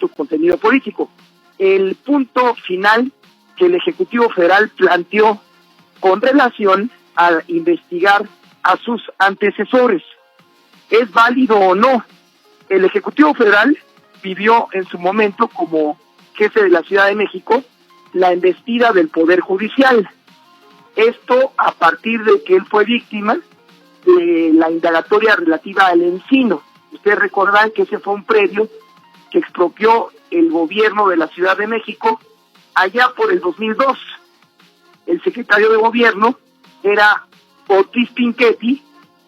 su contenido político. El punto final que el Ejecutivo Federal planteó con relación a investigar a sus antecesores, ¿es válido o no? El Ejecutivo Federal vivió en su momento como jefe de la Ciudad de México la embestida del Poder Judicial. Esto a partir de que él fue víctima de la indagatoria relativa al Encino. Ustedes recordarán que ese fue un predio que expropió el gobierno de la Ciudad de México allá por el 2002. El secretario de gobierno era Otis Pinchetti,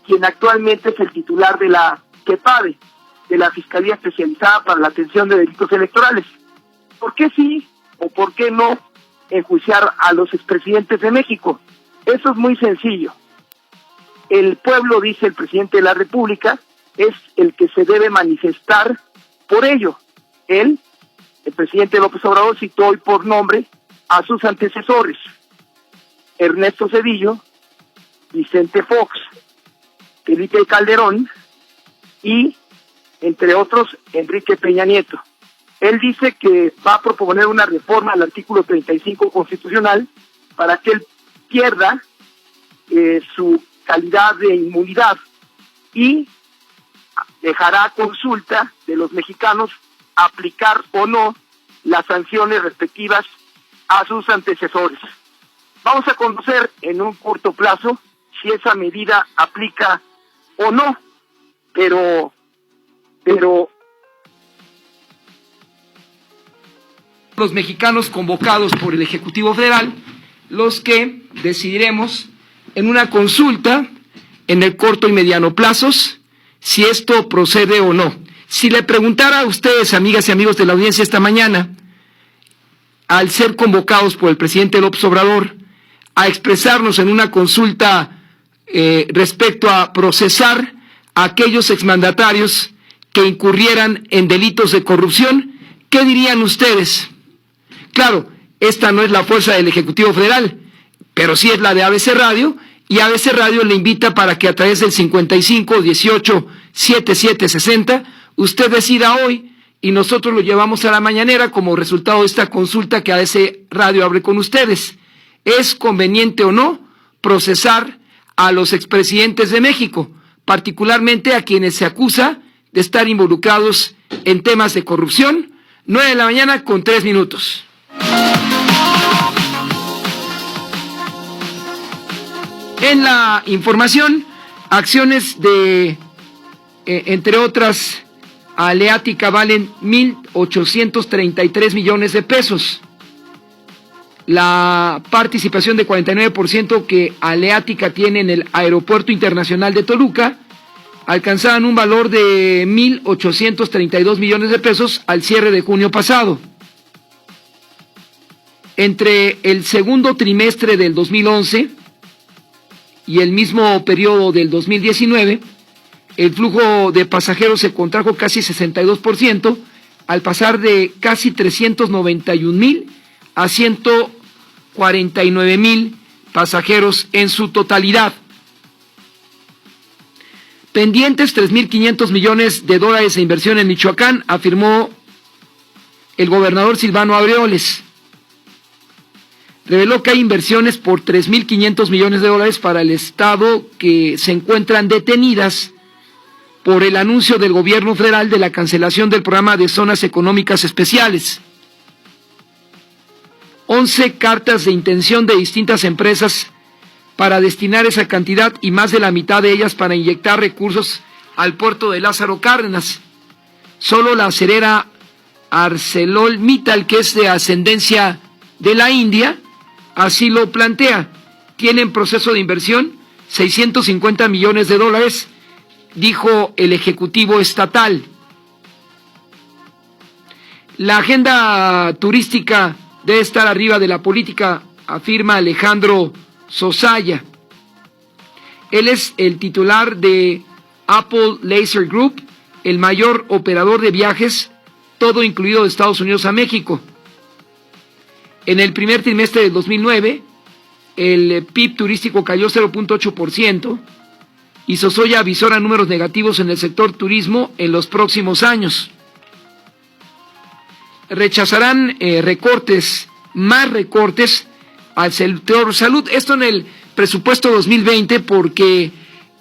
quien actualmente es el titular de la FEPADE, de la Fiscalía Especializada para la Atención de Delitos Electorales. ¿Por qué sí o por qué no enjuiciar a los expresidentes de México? Eso es muy sencillo. El pueblo, dice el presidente de la República, es el que se debe manifestar por ello. Él, el presidente López Obrador, citó hoy por nombre a sus antecesores: Ernesto Zedillo, Vicente Fox, Felipe Calderón y, entre otros, Enrique Peña Nieto. Él dice que va a proponer una reforma al artículo 35 constitucional para que él pierda su calidad de inmunidad y dejará a consulta de los mexicanos aplicar o no las sanciones respectivas a sus antecesores. Vamos a conocer en un corto plazo si esa medida aplica o no, pero los mexicanos convocados por el Ejecutivo Federal, los que decidiremos en una consulta en el corto y mediano plazos si esto procede o no. Si le preguntara a ustedes, amigas y amigos de la audiencia, esta mañana, al ser convocados por el presidente López Obrador a expresarnos en una consulta respecto a procesar a aquellos exmandatarios que incurrieran en delitos de corrupción, ¿qué dirían ustedes? Claro, esta no es la fuerza del Ejecutivo Federal, pero sí es la de ABC Radio, y ABC Radio le invita para que a través del 55 18 77 60 usted decida hoy, y nosotros lo llevamos a la mañanera como resultado de esta consulta que ABC Radio abre con ustedes. ¿Es conveniente o no procesar a los expresidentes de México, particularmente a quienes se acusa de estar involucrados en temas de corrupción? 9 de la mañana con 3 minutos. En la información, acciones de, entre otras, Aleática valen 1,833 millones de pesos. La participación de 49% que Aleática tiene en el Aeropuerto Internacional de Toluca alcanzaban un valor de 1,832 millones de pesos al cierre de junio pasado. Entre el segundo trimestre del 2011 y el mismo periodo del 2019, el flujo de pasajeros se contrajo casi 62%, al pasar de casi 391,000 a 149,000 pasajeros en su totalidad. Pendientes 3,500 millones de dólares de inversión en Michoacán, afirmó el gobernador Silvano Aureoles. Reveló que hay inversiones por 3,500 millones de dólares para el estado que se encuentran detenidas por el anuncio del gobierno federal de la cancelación del programa de zonas económicas especiales. 11 cartas de intención de distintas empresas para destinar esa cantidad y más de la mitad de ellas para inyectar recursos al puerto de Lázaro Cárdenas. Solo la acerera ArcelorMittal, que es de ascendencia de la India, así lo plantea. Tiene en proceso de inversión 650 millones de dólares, dijo el Ejecutivo Estatal. La agenda turística debe estar arriba de la política, afirma Alejandro Sosaya. Él es el titular de Apple Leisure Group, el mayor operador de viajes, todo incluido de Estados Unidos a México. En el primer trimestre del 2009, el PIB turístico cayó 0,8%, y Sosoya avisora números negativos en el sector turismo en los próximos años. rechazarán más recortes al sector salud. Esto en el presupuesto 2020, porque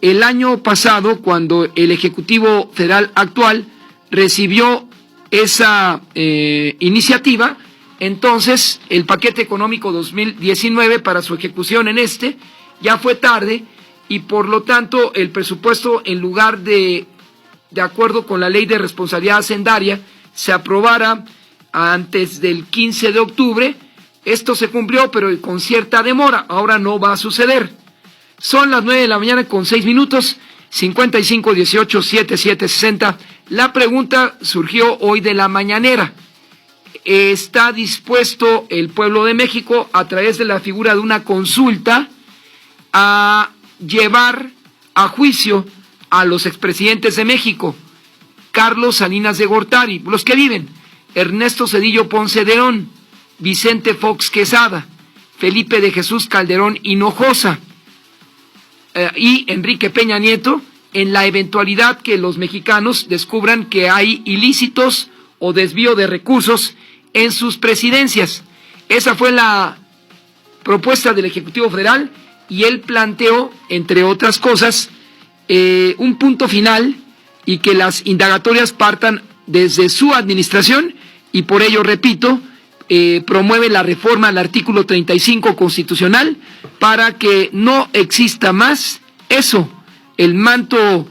el año pasado, cuando el Ejecutivo Federal actual recibió esa iniciativa, entonces el paquete económico 2019 para su ejecución ya fue tarde, y por lo tanto el presupuesto, en lugar de acuerdo con la ley de responsabilidad hacendaria, se aprobara antes del 15 de octubre, esto se cumplió, pero con cierta demora. Ahora no va a suceder. Son las 9 de la mañana con 6 minutos, 55 18 77 60. La pregunta surgió hoy de la mañanera. ¿Está dispuesto el pueblo de México, a través de la figura de una consulta, a llevar a juicio a los expresidentes de México? Carlos Salinas de Gortari, los que viven, Ernesto Zedillo Ponce de León, Vicente Fox Quesada, Felipe de Jesús Calderón Hinojosa y Enrique Peña Nieto, en la eventualidad que los mexicanos descubran que hay ilícitos o desvío de recursos en sus presidencias. Esa fue la propuesta del Ejecutivo Federal, y él planteó, entre otras cosas, un punto final, y que las indagatorias partan desde su administración, y por ello, repito, promueve la reforma al artículo 35 constitucional para que no exista más el manto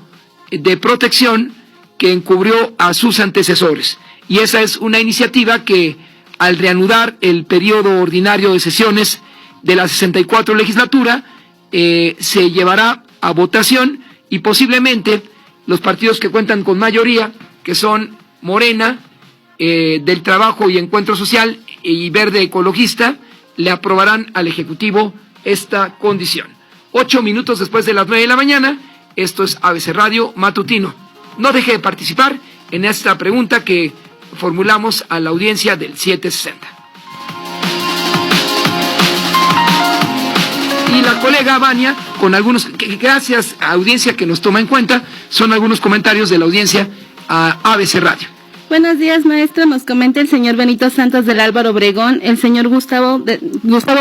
de protección que encubrió a sus antecesores. Y esa es una iniciativa que, al reanudar el periodo ordinario de sesiones de la 64 legislatura, se llevará a votación, y posiblemente los partidos que cuentan con mayoría, que son Morena, del Trabajo y Encuentro Social, y Verde Ecologista, le aprobarán al Ejecutivo esta condición. 8 minutos después de las 9 de la mañana, esto es ABC Radio Matutino. No deje de participar en esta pregunta que formulamos a la audiencia del 760. Y la colega Vania, con algunos, gracias a audiencia que nos toma en cuenta, son algunos comentarios de la audiencia a ABC Radio. Buenos días, maestro. Nos comenta el señor Benito Santos del Álvaro Obregón, el señor Gustavo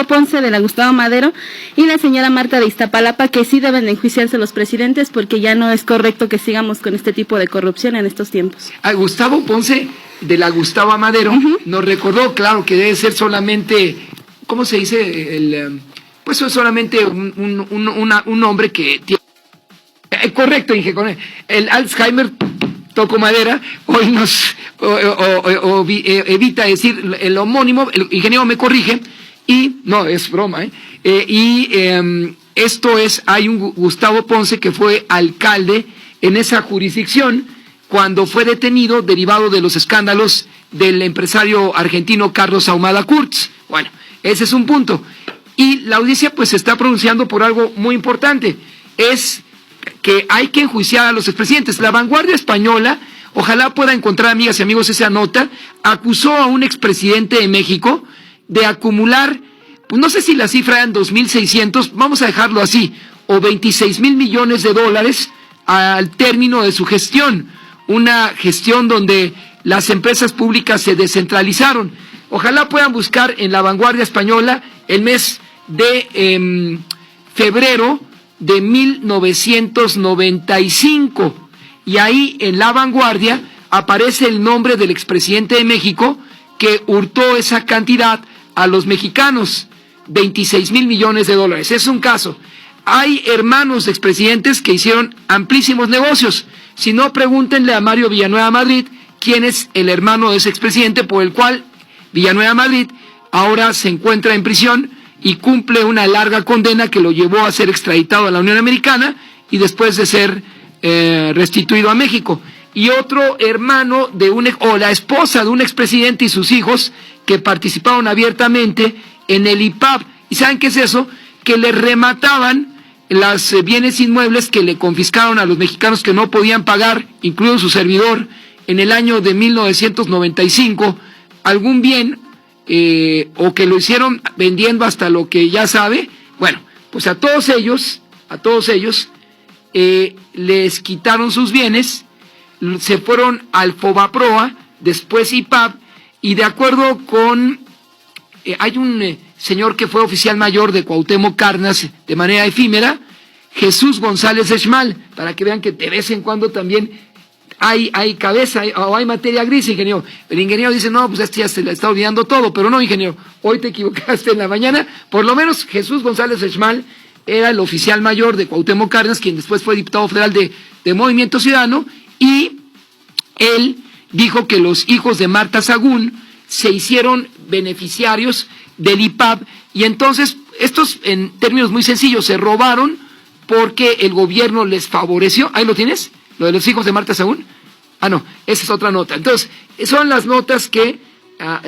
Ponce de la Gustavo Madero y la señora Marta de Iztapalapa, que sí deben de enjuiciarse los presidentes, porque ya no es correcto que sigamos con este tipo de corrupción en estos tiempos. Gustavo Ponce de la Gustavo Madero nos recordó, claro, que debe ser solamente, ¿cómo se dice? Pues es solamente un hombre que tiene... correcto, dije, con el Alzheimer, toco madera, hoy nos evita decir el homónimo, el ingeniero me corrige, y no, es broma, esto es, hay un Gustavo Ponce que fue alcalde en esa jurisdicción cuando fue detenido derivado de los escándalos del empresario argentino Carlos Ahumada Kurtz. Bueno, ese es un punto. Y la audiencia pues se está pronunciando por algo muy importante, es que hay que enjuiciar a los expresidentes. La Vanguardia Española, ojalá pueda encontrar, amigas y amigos, esa nota, acusó a un expresidente de México de acumular, pues no sé si la cifra eran 2.600, vamos a dejarlo así, o 26,000 millones de dólares al término de su gestión, una gestión donde las empresas públicas se descentralizaron. Ojalá puedan buscar en la Vanguardia Española el mes de febrero de 1995, y ahí en La Vanguardia aparece el nombre del expresidente de México que hurtó esa cantidad a los mexicanos, 26,000 millones de dólares. Es un caso. Hay hermanos de expresidentes que hicieron amplísimos negocios. Si no, pregúntenle a Mario Villanueva Madrid, quién es el hermano de ese expresidente, por el cual Villanueva Madrid ahora se encuentra en prisión y cumple una larga condena que lo llevó a ser extraditado a la Unión Americana y después de ser restituido a México. Y otro hermano o la esposa de un expresidente y sus hijos que participaron abiertamente en el IPAB. ¿Y saben qué es eso? Que le remataban los bienes inmuebles que le confiscaron a los mexicanos que no podían pagar, incluido su servidor, en el año de 1995, algún bien, o que lo hicieron vendiendo hasta lo que ya sabe. Bueno, pues a todos ellos les quitaron sus bienes, se fueron al Fobaproa, después IPAB, y de acuerdo con, hay un señor que fue oficial mayor de Cuauhtémoc Cárdenas de manera efímera, Jesús González Esmal, para que vean que de vez en cuando también hay cabeza o hay materia gris, ingeniero. El ingeniero dice, no, pues ya se le está olvidando todo, pero no, ingeniero, hoy te equivocaste en la mañana. Por lo menos Jesús González Esmal era el oficial mayor de Cuauhtémoc Cárdenas, quien después fue diputado federal de Movimiento Ciudadano, y él dijo que los hijos de Marta Sagún se hicieron beneficiarios del IPAB, y entonces estos, en términos muy sencillos, se robaron porque el gobierno les favoreció. ¿Ahí lo tienes? ¿Lo de los hijos de Marta Sagún? Ah, no, esa es otra nota. Entonces, son las notas que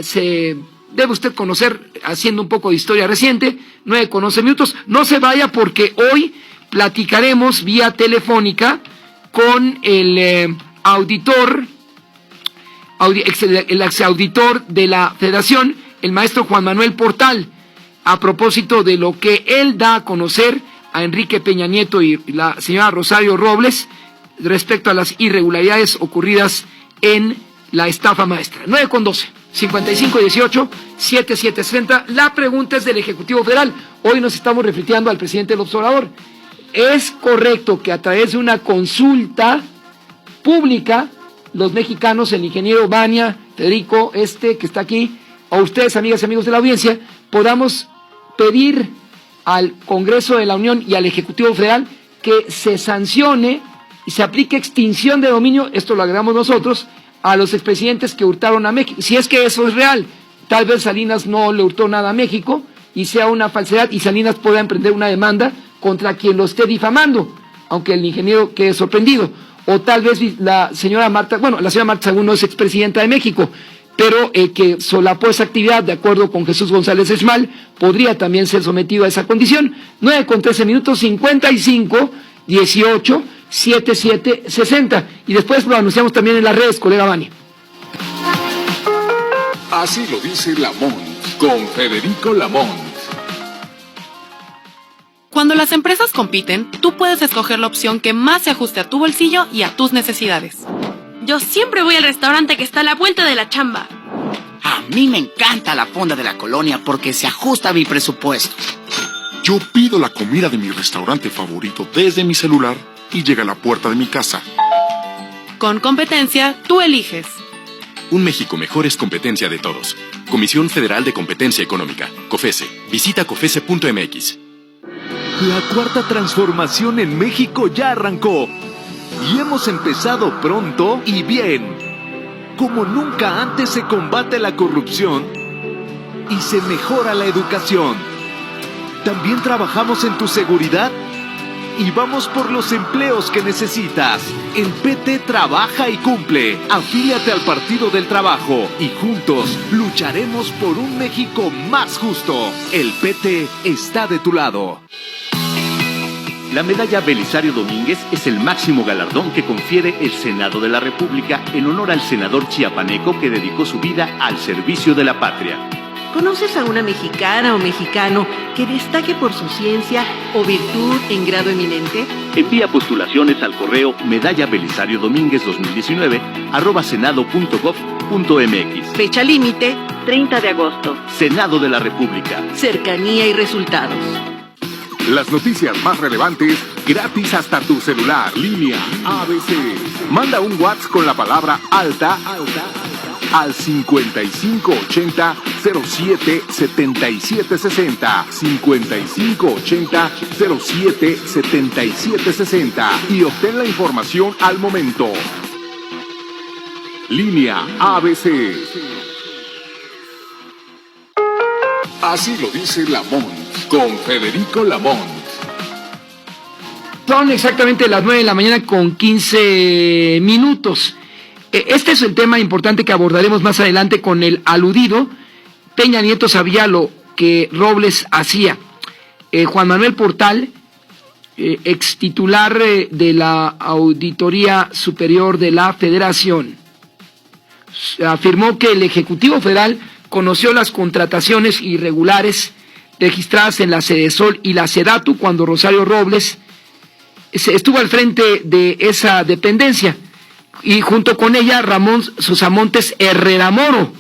se debe usted conocer haciendo un poco de historia reciente. 9:11 minutos. No se vaya porque hoy platicaremos vía telefónica con el el exauditor de la Federación, el maestro Juan Manuel Portal, a propósito de lo que él da a conocer a Enrique Peña Nieto y la señora Rosario Robles respecto a las irregularidades ocurridas en la estafa maestra. 9:12, 5518-7760. La pregunta es del Ejecutivo Federal. Hoy nos estamos refiriendo al presidente del observador. ¿Es correcto que a través de una consulta pública los mexicanos, el ingeniero Bania, Federico, que está aquí, o ustedes, amigas y amigos de la audiencia, podamos pedir al Congreso de la Unión y al Ejecutivo Federal que se sancione y se aplique extinción de dominio, esto lo agregamos nosotros, a los expresidentes que hurtaron a México? Si es que eso es real, tal vez Salinas no le hurtó nada a México y sea una falsedad y Salinas pueda emprender una demanda contra quien lo esté difamando, aunque el ingeniero quede sorprendido. O tal vez la señora Marta Sagún no es expresidenta de México, pero que solapó esa actividad, de acuerdo con Jesús González Esmal, podría también ser sometido a esa condición. 9:13 minutos, 5518-7760. Y después lo anunciamos también en las redes, colega Bani. Así lo dice Lamont, con Federico Lamont. Cuando las empresas compiten, tú puedes escoger la opción que más se ajuste a tu bolsillo y a tus necesidades. Yo siempre voy al restaurante que está a la vuelta de la chamba. A mí me encanta la fonda de la colonia porque se ajusta a mi presupuesto. Yo pido la comida de mi restaurante favorito desde mi celular y llega a la puerta de mi casa. Con competencia, tú eliges. Un México mejor es competencia de todos. Comisión Federal de Competencia Económica, COFESE. Visita COFESE.mx. La cuarta transformación en México ya arrancó. Y hemos empezado pronto y bien. Como nunca antes se combate la corrupción y se mejora la educación. También trabajamos en tu seguridad y vamos por los empleos que necesitas. El PT trabaja y cumple. Afíliate al Partido del Trabajo y juntos lucharemos por un México más justo. El PT está de tu lado. La medalla Belisario Domínguez es el máximo galardón que confiere el Senado de la República en honor al senador chiapaneco que dedicó su vida al servicio de la patria. ¿Conoces a una mexicana o mexicano que destaque por su ciencia o virtud en grado eminente? Envía postulaciones al correo medallaBelisario-2019@senado.gov.mx. Fecha límite, 30 de agosto. Senado de la República. Cercanía y resultados. Las noticias más relevantes, gratis hasta tu celular. Línea ABC. Manda un WhatsApp con la palabra alta al 5580-077760. 5580-077760. Y obtén la información al momento. Línea ABC. Así lo dice Lamont, con Federico Lamont. Son exactamente las 9 de la mañana con 15 minutos. Este es el tema importante que abordaremos más adelante con el aludido. Peña Nieto sabía lo que Robles hacía. Juan Manuel Portal, ex titular de la Auditoría Superior de la Federación, afirmó que el Ejecutivo Federal conoció las contrataciones irregulares registradas en la Sedesol y la Sedatu cuando Rosario Robles estuvo al frente de esa dependencia, y junto con ella Ramón Susamontes Herrera Moro,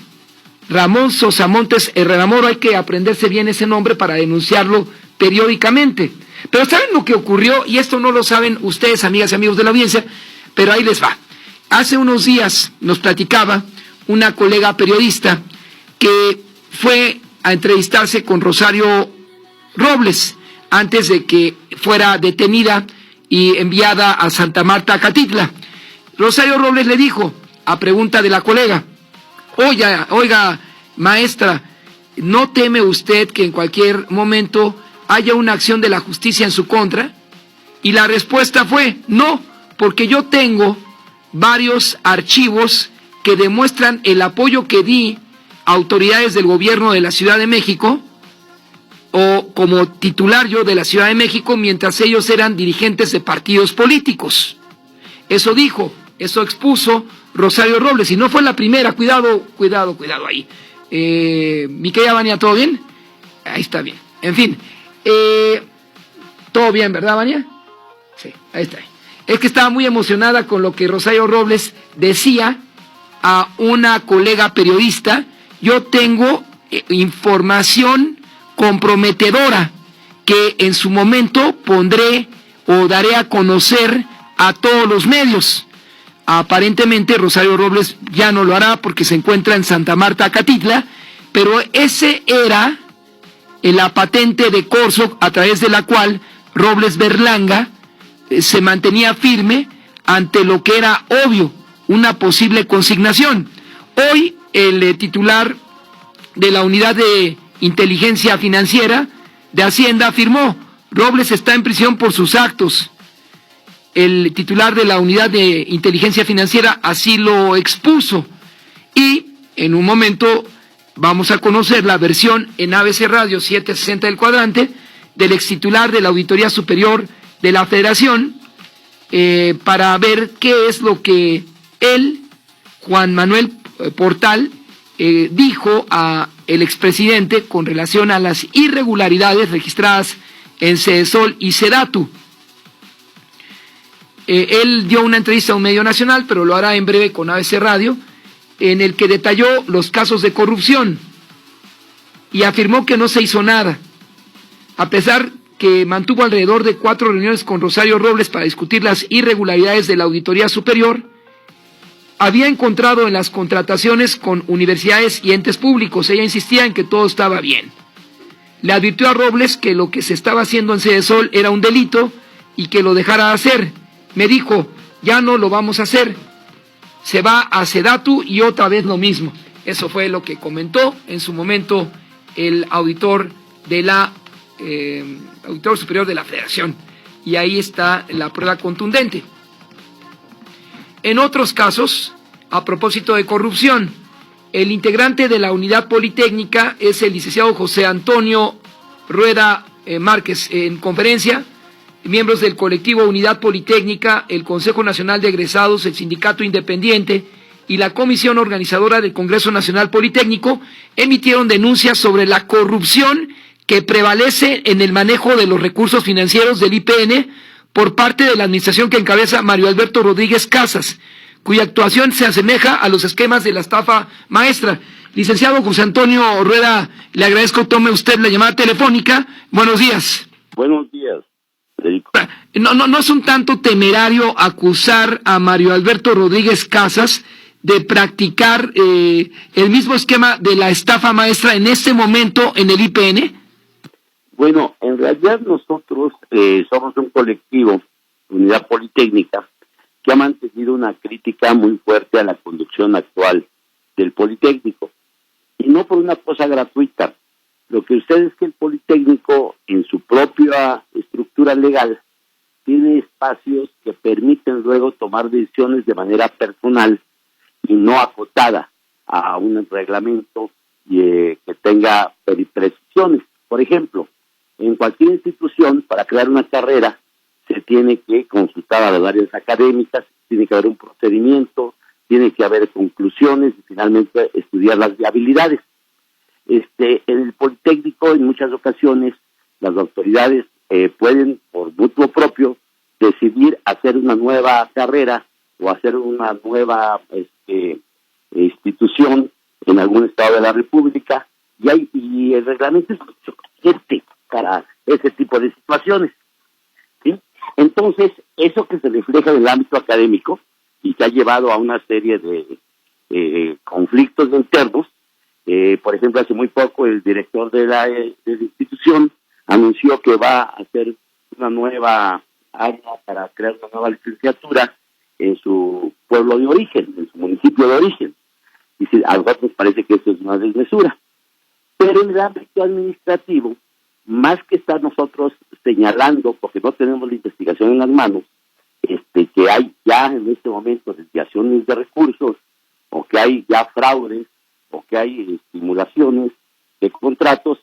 Ramón Sosamontes Herrera-Moro, hay que aprenderse bien ese nombre para denunciarlo periódicamente. Pero ¿saben lo que ocurrió? Y esto no lo saben ustedes, amigas y amigos de la audiencia, pero ahí les va. Hace unos días nos platicaba una colega periodista que fue a entrevistarse con Rosario Robles antes de que fuera detenida y enviada a Santa Marta, Acatitla. Rosario Robles le dijo, a pregunta de la colega, oiga, maestra, ¿no teme usted que en cualquier momento haya una acción de la justicia en su contra? Y la respuesta fue, no, porque yo tengo varios archivos que demuestran el apoyo que di a autoridades del gobierno de la Ciudad de México, o como titular yo de la Ciudad de México, mientras ellos eran dirigentes de partidos políticos. Eso dijo, eso expuso Rosario Robles, y no fue la primera, cuidado ahí. Mi querida Vania, ¿todo bien? Ahí está bien. En fin, todo bien, ¿verdad, Vania? Sí, ahí está. Es que estaba muy emocionada con lo que Rosario Robles decía a una colega periodista. Yo tengo información comprometedora que en su momento pondré o daré a conocer a todos los medios. Aparentemente Rosario Robles ya no lo hará porque se encuentra en Santa Marta, Acatitla, pero ese era la patente de corso a través de la cual Robles Berlanga se mantenía firme ante lo que era obvio, una posible consignación. Hoy el titular de la Unidad de Inteligencia Financiera de Hacienda afirmó, Robles está en prisión por sus actos. El titular de la Unidad de Inteligencia Financiera así lo expuso. Y en un momento vamos a conocer la versión en ABC Radio 760 del Cuadrante del extitular de la Auditoría Superior de la Federación, para ver qué es lo que él, Juan Manuel Portal, dijo a el expresidente con relación a las irregularidades registradas en Cedesol y Sedatu. Él dio una entrevista a un medio nacional, pero lo hará en breve con ABC Radio, en el que detalló los casos de corrupción y afirmó que no se hizo nada, a pesar que mantuvo alrededor de 4 reuniones con Rosario Robles para discutir las irregularidades de la Auditoría Superior. Había encontrado en las contrataciones con universidades y entes públicos. Ella insistía en que todo estaba bien. Le advirtió a Robles que lo que se estaba haciendo en Cedesol era un delito y que lo dejara de hacer. Me dijo, ya no lo vamos a hacer. Se va a Sedatu y otra vez lo mismo. Eso fue lo que comentó en su momento el auditor de la Auditor Superior de la Federación. Y ahí está la prueba contundente. En otros casos, a propósito de corrupción, el integrante de la Unidad Politécnica es el licenciado José Antonio Rueda Márquez. En conferencia, miembros del colectivo Unidad Politécnica, el Consejo Nacional de Egresados, el Sindicato Independiente y la Comisión Organizadora del Congreso Nacional Politécnico emitieron denuncias sobre la corrupción que prevalece en el manejo de los recursos financieros del IPN por parte de la administración que encabeza Mario Alberto Rodríguez Casas, cuya actuación se asemeja a los esquemas de la estafa maestra. Licenciado José Antonio Rueda, le agradezco tome usted la llamada telefónica. Buenos días. Buenos días, Federico. No es un tanto temerario acusar a Mario Alberto Rodríguez Casas de practicar el mismo esquema de la estafa maestra en este momento en el IPN? Bueno, en realidad nosotros somos un colectivo, Unidad Politécnica, que ha mantenido una crítica muy fuerte a la conducción actual del Politécnico. Y no por una cosa gratuita. Lo que sucede es que el Politécnico, en su propia estructura legal, tiene espacios que permiten luego tomar decisiones de manera personal y no acotada a un reglamento que tenga precisiones. Por ejemplo, en cualquier institución, para crear una carrera, se tiene que consultar a las áreas académicas, tiene que haber un procedimiento, tiene que haber conclusiones y finalmente estudiar las viabilidades. En el Politécnico, en muchas ocasiones, las autoridades pueden, por mutuo propio, decidir hacer una nueva carrera o hacer una nueva institución en algún estado de la República, y el reglamento es mucho exigente para ese tipo de situaciones, ¿sí? Entonces, eso que se refleja en el ámbito académico y que ha llevado a una serie de conflictos internos. Por ejemplo, hace muy poco el director de la institución anunció que va a hacer una nueva área para crear una nueva licenciatura en su pueblo de origen, en su municipio de origen. Y a nosotros nos parece que eso es una desmesura. Pero en el ámbito administrativo, más que estar nosotros señalando, porque no tenemos la investigación en las manos, que hay ya en este momento desviaciones de recursos, o que hay ya fraudes, o que hay simulaciones de contratos,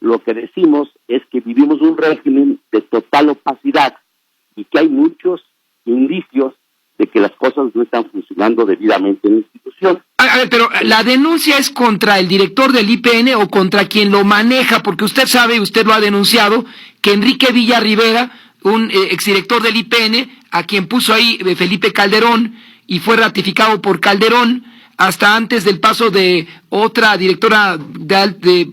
lo que decimos es que vivimos un régimen de total opacidad y que hay muchos indicios de que las cosas no están funcionando debidamente en la institución. A ver, pero la denuncia es contra el director del IPN o contra quien lo maneja, porque usted sabe, usted lo ha denunciado, que Enrique Villa Rivera, un exdirector del IPN, a quien puso ahí Felipe Calderón y fue ratificado por Calderón, hasta antes del paso de otra directora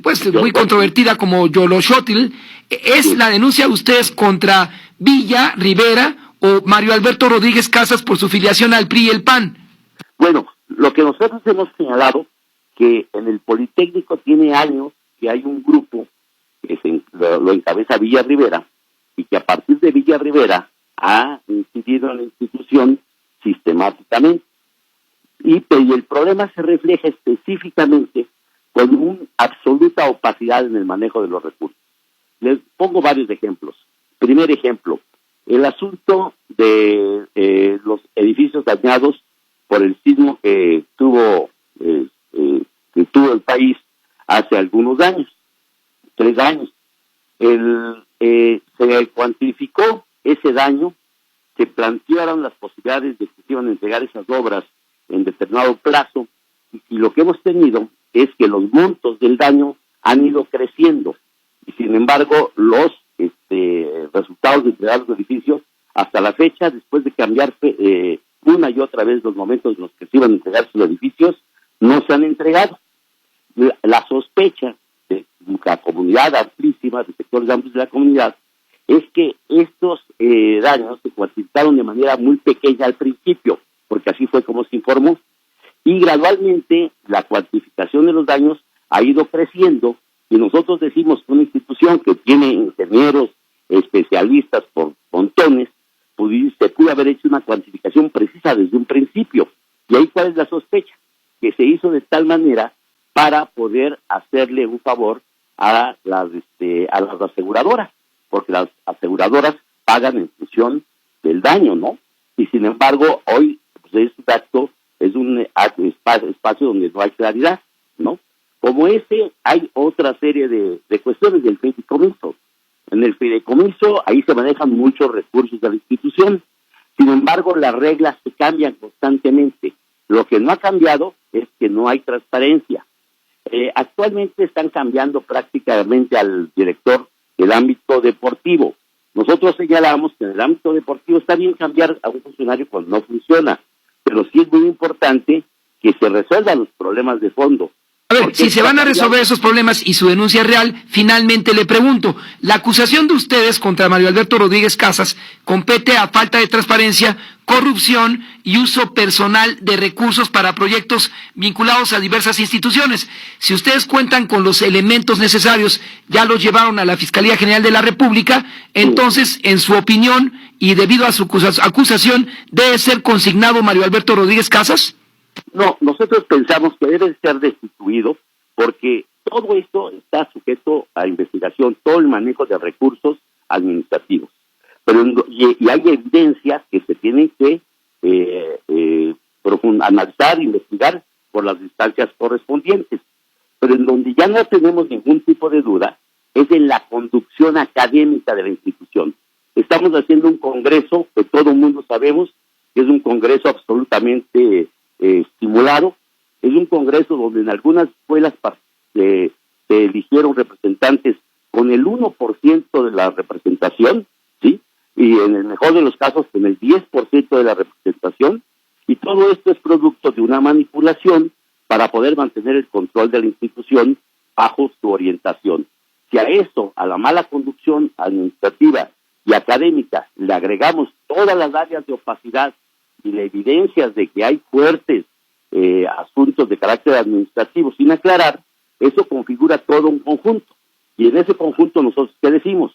pues muy controvertida como Yoloxótl. ¿Es la denuncia de ustedes contra Villa Rivera o Mario Alberto Rodríguez Casas por su filiación al PRI y el PAN? Bueno, lo que nosotros hemos señalado, que en el Politécnico tiene años que hay un grupo que lo encabeza Villa Rivera, y que a partir de Villa Rivera ha incidido en la institución sistemáticamente. Y el problema se refleja específicamente con una absoluta opacidad en el manejo de los recursos. Les pongo varios ejemplos. Primer ejemplo, el asunto de los edificios dañados por el sismo que tuvo el país hace algunos años, 3 años. Se cuantificó ese daño, se plantearon las posibilidades de que se iban a entregar esas obras en determinado plazo, y lo que hemos tenido es que los montos del daño han ido creciendo, y sin embargo los resultados de entregar los edificios hasta la fecha, después de cambiar una y otra vez los momentos en los que se iban a entregar sus edificios, no se han entregado. La sospecha de la comunidad amplísima, de sectores amplios de la comunidad, es que estos daños se cuantificaron de manera muy pequeña al principio, porque así fue como se informó, y gradualmente la cuantificación de los daños ha ido creciendo, y nosotros decimos que una institución que tiene ingenieros, especialistas por montones, se pudo haber hecho una cuantificación precisa desde un principio. Y ahí cuál es la sospecha, que se hizo de tal manera para poder hacerle un favor a las aseguradoras, porque las aseguradoras pagan en función del daño, ¿no? Y sin embargo, hoy pues, es un espacio donde no hay claridad, ¿no? Como ese, hay otra serie de cuestiones del fideicomiso. En el fideicomiso, ahí se manejan muchos recursos de la institución. Sin embargo, las reglas se cambian constantemente. Lo que no ha cambiado es que no hay transparencia. Actualmente están cambiando prácticamente al director del ámbito deportivo. Nosotros señalamos que en el ámbito deportivo está bien cambiar a un funcionario cuando no funciona, pero sí es muy importante que se resuelvan los problemas de fondo. A ver, si se van a resolver esos problemas y su denuncia es real, finalmente le pregunto, la acusación de ustedes contra Mario Alberto Rodríguez Casas compete a falta de transparencia, corrupción y uso personal de recursos para proyectos vinculados a diversas instituciones. Si ustedes cuentan con los elementos necesarios, ya los llevaron a la Fiscalía General de la República, entonces, en su opinión, y debido a su acusación, ¿debe ser consignado Mario Alberto Rodríguez Casas? No, nosotros pensamos que debe ser destituido porque todo esto está sujeto a investigación, todo el manejo de recursos administrativos. Pero y hay evidencias que se tienen que analizar, investigar por las instancias correspondientes. Pero en donde ya no tenemos ningún tipo de duda es en la conducción académica de la institución. Estamos haciendo un congreso que todo el mundo sabemos que es un congreso absolutamente estimulado. Es un congreso donde en algunas escuelas se eligieron representantes con el 1% de la representación, ¿sí? Y en el mejor de los casos con el 10% de la representación, y todo esto es producto de una manipulación para poder mantener el control de la institución bajo su orientación. Si a eso, a la mala conducción administrativa y académica, le agregamos todas las áreas de opacidad y la evidencia de que hay fuertes asuntos de carácter administrativo sin aclarar, eso configura todo un conjunto. Y en ese conjunto nosotros, ¿qué decimos?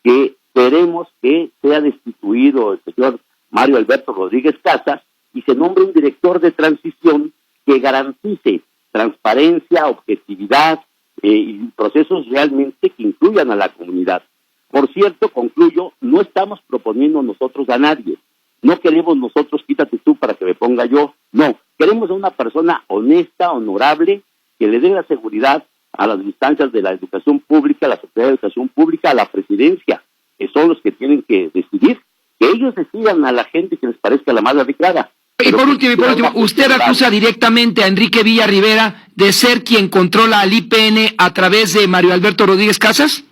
Que queremos que sea destituido el señor Mario Alberto Rodríguez Casas y se nombre un director de transición que garantice transparencia, objetividad y procesos realmente que incluyan a la comunidad. Por cierto, concluyo, no estamos proponiendo nosotros a nadie. No queremos nosotros, quítate tú para que me ponga yo. No, queremos a una persona honesta, honorable, que le dé la seguridad a las instancias de la educación pública, a la Secretaría de Educación Pública, a la presidencia, que son los que tienen que decidir, que ellos decidan a la gente que les parezca la más adecuada. Y por último, usted acusa directamente a Enrique Villa Rivera de ser quien controla al IPN a través de Mario Alberto Rodríguez Casas.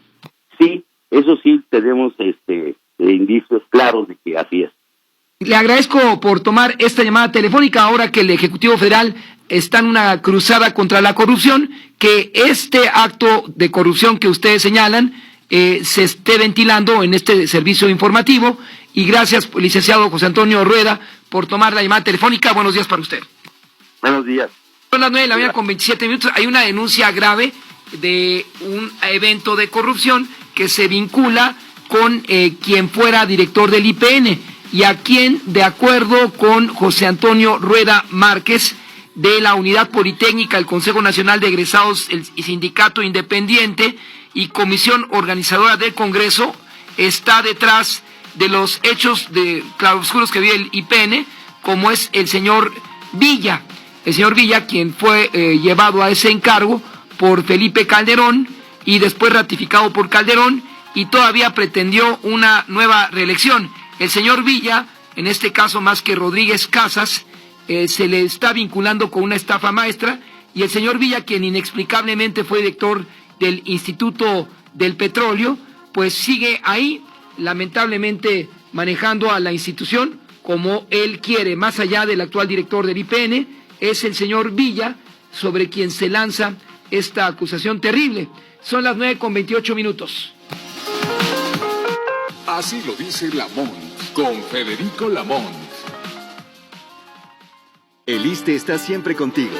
Sí, eso sí tenemos indicios claros de que así es. Le agradezco por tomar esta llamada telefónica ahora que el Ejecutivo Federal está en una cruzada contra la corrupción, que este acto de corrupción que ustedes señalan se esté ventilando en este servicio informativo. Y gracias, licenciado José Antonio Rueda, por tomar la llamada telefónica. Buenos días para usted. Buenos días. Son las 9:00 con 27 minutos. Hay una denuncia grave de un evento de corrupción que se vincula con quien fuera director del IPN y a quien, de acuerdo con José Antonio Rueda Márquez, de la Unidad Politécnica, el Consejo Nacional de Egresados, el Sindicato Independiente y Comisión Organizadora del Congreso, está detrás de los hechos de claroscuros que vive el IPN, como es el señor Villa. El señor Villa, quien fue llevado a ese encargo por Felipe Calderón y después ratificado por Calderón, y todavía pretendió una nueva reelección. El señor Villa, en este caso más que Rodríguez Casas, se le está vinculando con una estafa maestra, y el señor Villa, quien inexplicablemente fue director del Instituto del Petróleo, pues sigue ahí, lamentablemente manejando a la institución como él quiere. Más allá del actual director del IPN, es el señor Villa sobre quien se lanza esta acusación terrible. Son las 9:28 minutos. Así lo dice Lamont, con Federico Lamont. El ISSSTE está siempre contigo.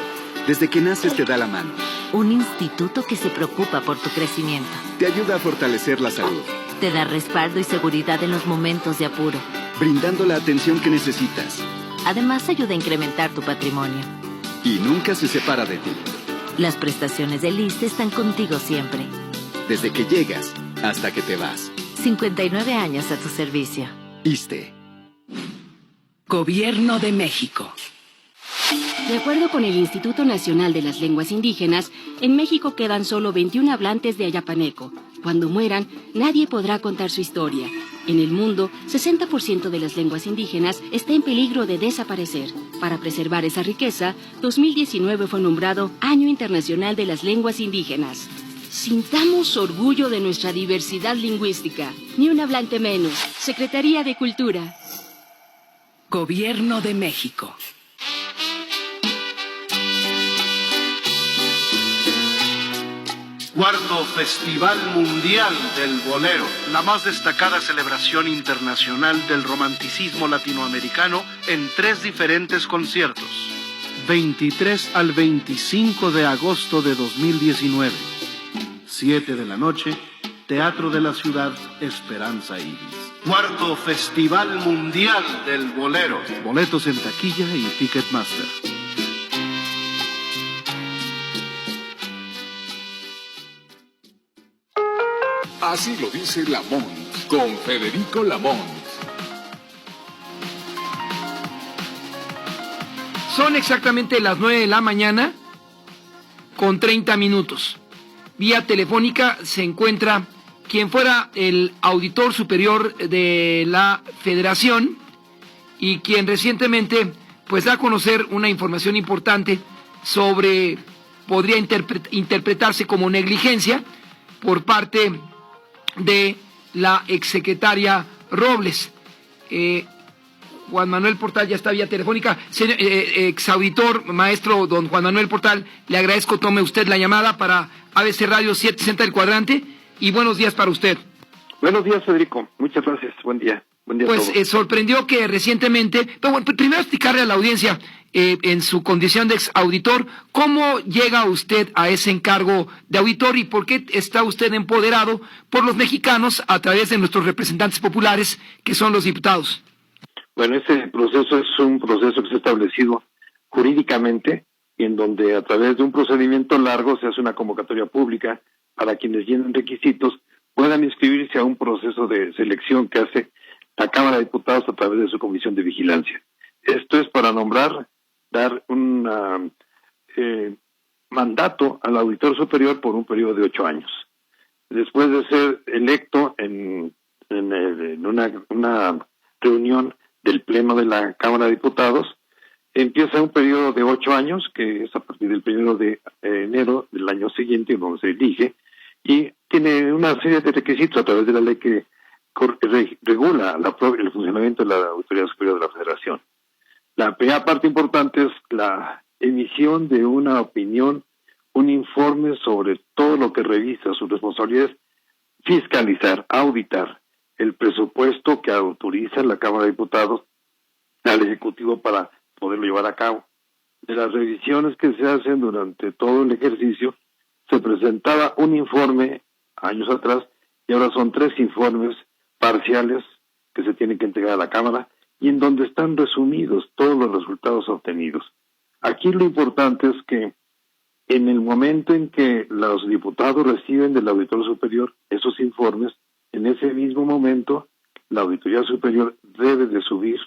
Desde que naces te da la mano. Un instituto que se preocupa por tu crecimiento. Te ayuda a fortalecer la salud. Te da respaldo y seguridad en los momentos de apuro. Brindando la atención que necesitas. Además ayuda a incrementar tu patrimonio. Y nunca se separa de ti. Las prestaciones del ISSSTE están contigo siempre. Desde que llegas hasta que te vas. 59 años a tu servicio. ISSSTE. Gobierno de México. De acuerdo con el Instituto Nacional de las Lenguas Indígenas, en México quedan solo 21 hablantes de ayapaneco. Cuando mueran, nadie podrá contar su historia. En el mundo, 60% de las lenguas indígenas está en peligro de desaparecer. Para preservar esa riqueza, 2019 fue nombrado Año Internacional de las Lenguas Indígenas. Sintamos orgullo de nuestra diversidad lingüística. Ni un hablante menos. Secretaría de Cultura. Gobierno de México. Cuarto Festival Mundial del Bolero, la más destacada celebración internacional del romanticismo latinoamericano en 3 diferentes conciertos. 23 al 25 de agosto de 2019. 7 de la noche, Teatro de la Ciudad, Esperanza Iris. Cuarto Festival Mundial del Bolero. Boletos en taquilla y Ticketmaster. Así lo dice Lamont, con Federico Lamont. Son exactamente las 9:00 con 30 minutos. Vía telefónica se encuentra quien fuera el auditor superior de la Federación y quien recientemente pues da a conocer una información importante sobre, podría interpretarse como negligencia por parte de la exsecretaria Robles. Juan Manuel Portal ya está vía telefónica. Señor, exauditor, maestro don Juan Manuel Portal, le agradezco tome usted la llamada para ABC Radio 760 del Cuadrante y buenos días para usted. Buenos días, Federico. Muchas gracias. Buen día. Buen día pues a todos. Sorprendió que recientemente, pero bueno, primero explicarle a la audiencia, en su condición de exauditor, ¿cómo llega usted a ese encargo de auditor y por qué está usted empoderado por los mexicanos a través de nuestros representantes populares, que son los diputados? Bueno, ese proceso es un proceso que se ha establecido jurídicamente y en donde a través de un procedimiento largo se hace una convocatoria pública para quienes llenen requisitos puedan inscribirse a un proceso de selección que hace la Cámara de Diputados a través de su Comisión de Vigilancia. Esto es para dar un mandato al auditor superior por un periodo de 8 años. Después de ser electo en una reunión del Pleno de la Cámara de Diputados, empieza un periodo de 8 años, que es a partir del 1 de enero del año siguiente, donde se elige, y tiene una serie de requisitos a través de la ley que regula el funcionamiento de la Auditoría Superior de la Federación. La primera parte importante es la emisión de una opinión, un informe sobre todo lo que revisa. Su responsabilidad es fiscalizar, auditar el presupuesto que autoriza la Cámara de Diputados al Ejecutivo para poderlo llevar a cabo. De las revisiones que se hacen durante todo el ejercicio, se presentaba un informe años atrás y ahora son 3 informes parciales que se tienen que entregar a la Cámara y en donde están resumidos todos los resultados obtenidos. Aquí lo importante es que en el momento en que los diputados reciben del Auditor Superior esos informes, en ese mismo momento la Auditoría Superior debe de subir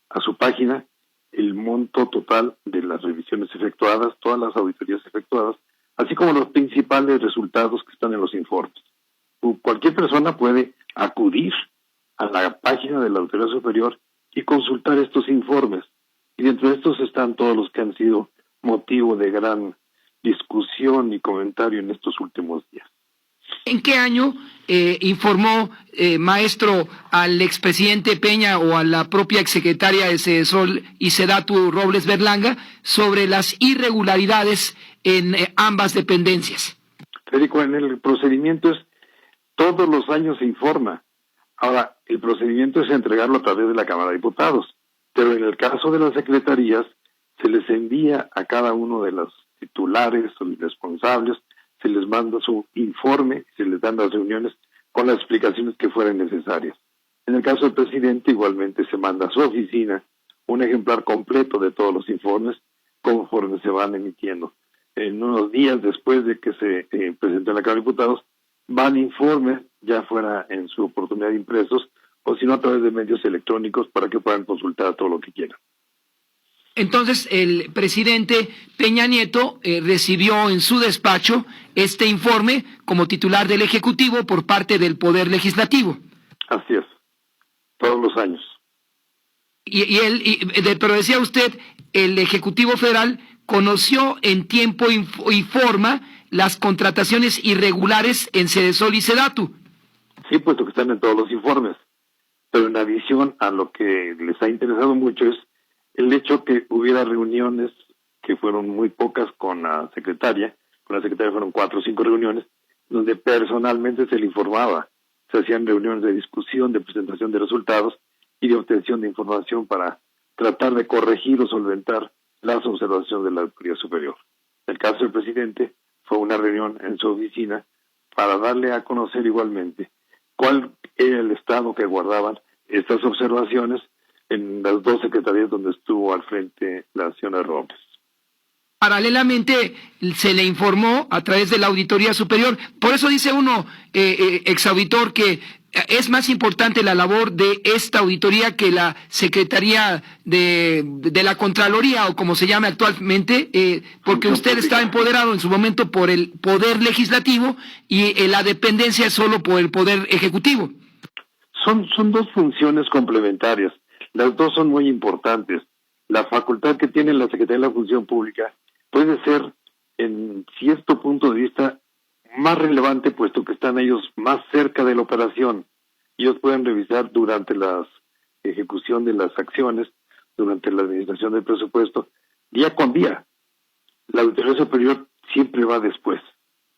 a su página el monto total de las revisiones efectuadas, todas las auditorías efectuadas, así como los principales resultados que están en los informes. Cualquier persona puede acudir a la página de la Auditoría Superior y consultar estos informes. Y dentro de estos están todos los que han sido motivo de gran discusión y comentario en estos últimos días. ¿En qué año informó, maestro, al expresidente Peña o a la propia exsecretaria de Sedesol y Sedatu Robles Berlanga sobre las irregularidades en ambas dependencias? Federico, en el procedimiento es todos los años se informa. Ahora, el procedimiento es entregarlo a través de la Cámara de Diputados, pero en el caso de las secretarías se les envía a cada uno de los titulares o responsables, se les manda su informe, se les dan las reuniones con las explicaciones que fueran necesarias. En el caso del presidente, igualmente se manda a su oficina un ejemplar completo de todos los informes conforme se van emitiendo. En unos días después de que se presente en la Cámara de Diputados, van informes, ya fuera en su oportunidad impresos, o si no a través de medios electrónicos para que puedan consultar todo lo que quieran. Entonces, el presidente Peña Nieto recibió en su despacho este informe como titular del Ejecutivo por parte del Poder Legislativo. Así es, todos los años. Pero decía usted, el Ejecutivo Federal conoció en tiempo y forma las contrataciones irregulares en Sedesol y Sedatu. Sí, puesto que están en todos los informes. Pero en adición a lo que les ha interesado mucho es el hecho que hubiera reuniones que fueron muy pocas con la secretaria. Con la secretaria fueron 4 o 5 reuniones donde personalmente se le informaba. Se hacían reuniones de discusión, de presentación de resultados y de obtención de información para tratar de corregir o solventar las observaciones de la Auditoría Superior. En el caso del presidente, fue una reunión en su oficina para darle a conocer igualmente cuál era el estado que guardaban estas observaciones en las 2 secretarías donde estuvo al frente la señora Robles. Paralelamente se le informó a través de la Auditoría Superior, por eso dice uno, exauditor, que es más importante la labor de esta auditoría que la Secretaría de la Contraloría, o como se llama actualmente, porque usted está empoderado en su momento por el Poder Legislativo y la dependencia es solo por el Poder Ejecutivo. Son 2 funciones complementarias, las 2 son muy importantes. La facultad que tiene la Secretaría de la Función Pública puede ser, en cierto punto de vista, más relevante, puesto que están ellos más cerca de la operación. Ellos pueden revisar durante las ejecución de las acciones durante la administración del presupuesto, día con día. La Auditoría Superior siempre va después,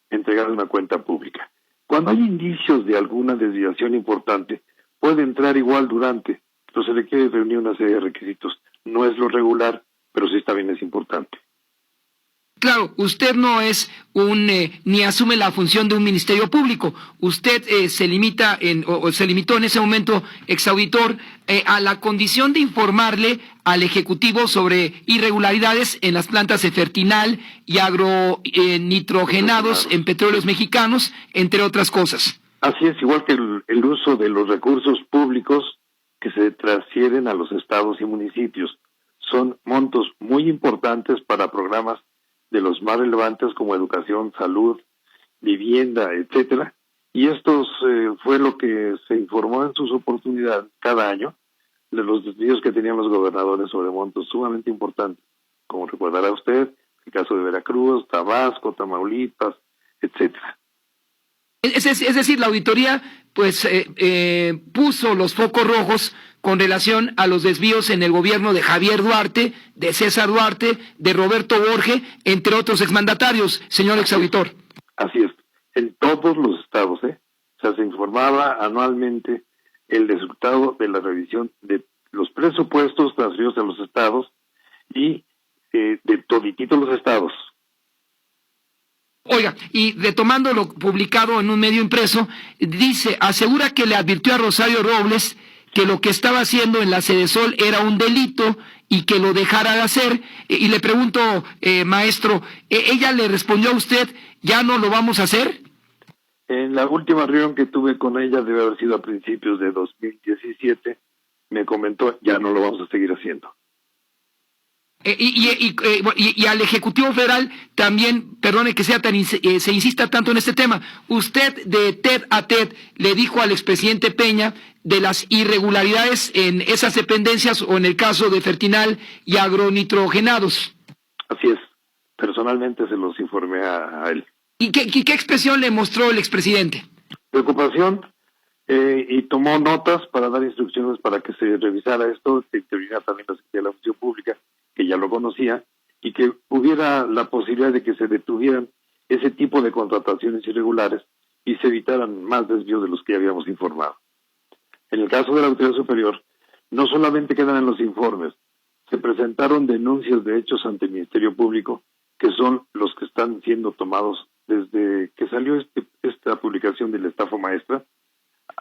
entregar una cuenta pública. Cuando hay indicios de alguna desviación importante, puede entrar igual durante, pero se requiere reunir una serie de requisitos. No es lo regular, pero sí también es importante. Claro, usted no es ni asume la función de un ministerio público. Usted se limitó en ese momento, exauditor, a la condición de informarle al Ejecutivo sobre irregularidades en las plantas de Fertinal y agronitrogenados en petróleos mexicanos, entre otras cosas. Así es, igual que el uso de los recursos públicos que se transfieren a los estados y municipios. Son montos muy importantes para programas de los más relevantes como educación, salud, vivienda, etcétera. Y esto fue lo que se informó en sus oportunidades cada año de los desvíos que tenían los gobernadores sobre montos sumamente importantes, como recordará usted, el caso de Veracruz, Tabasco, Tamaulipas, etcétera. Es decir, la auditoría pues puso los focos rojos con relación a los desvíos en el gobierno de Javier Duarte, de César Duarte, de Roberto Borge, entre otros exmandatarios, señor exauditor. Así es, en todos los estados, O sea, se informaba anualmente el resultado de la revisión de los presupuestos transferidos a los estados y de todititos los estados. Oiga, y retomando lo publicado en un medio impreso, dice, asegura que le advirtió a Rosario Robles que lo que estaba haciendo en la Sedesol era un delito y que lo dejara de hacer. Y le pregunto, maestro, ¿ella le respondió a usted, ya no lo vamos a hacer? En la última reunión que tuve con ella, debe haber sido a principios de 2017, me comentó, ya no lo vamos a seguir haciendo. Y al Ejecutivo Federal también, perdone que sea se insista tanto en este tema, usted de TED a TED le dijo al expresidente Peña de las irregularidades en esas dependencias o en el caso de Fertinal y agronitrogenados. Así es, personalmente se los informé a él. ¿Y qué expresión le mostró el expresidente? Preocupación, y tomó notas para dar instrucciones para que se revisara esto, que interviniera también la Secretaría de la Función Pública, que ya lo conocía, y que hubiera la posibilidad de que se detuvieran ese tipo de contrataciones irregulares y se evitaran más desvíos de los que ya habíamos informado. En el caso de la Auditoría Superior, no solamente quedan en los informes, se presentaron denuncias de hechos ante el Ministerio Público, que son los que están siendo tomados desde que salió esta publicación de la estafa maestra.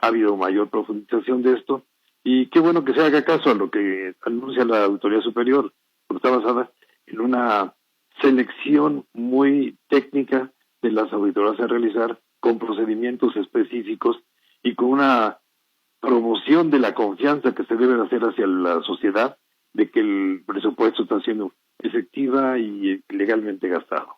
Ha habido mayor profundización de esto, y qué bueno que se haga caso a lo que anuncia la Auditoría Superior, porque está basada en una selección muy técnica de las auditorías a realizar, con procedimientos específicos y con una promoción de la confianza que se debe hacer hacia la sociedad de que el presupuesto está siendo efectiva y legalmente gastado.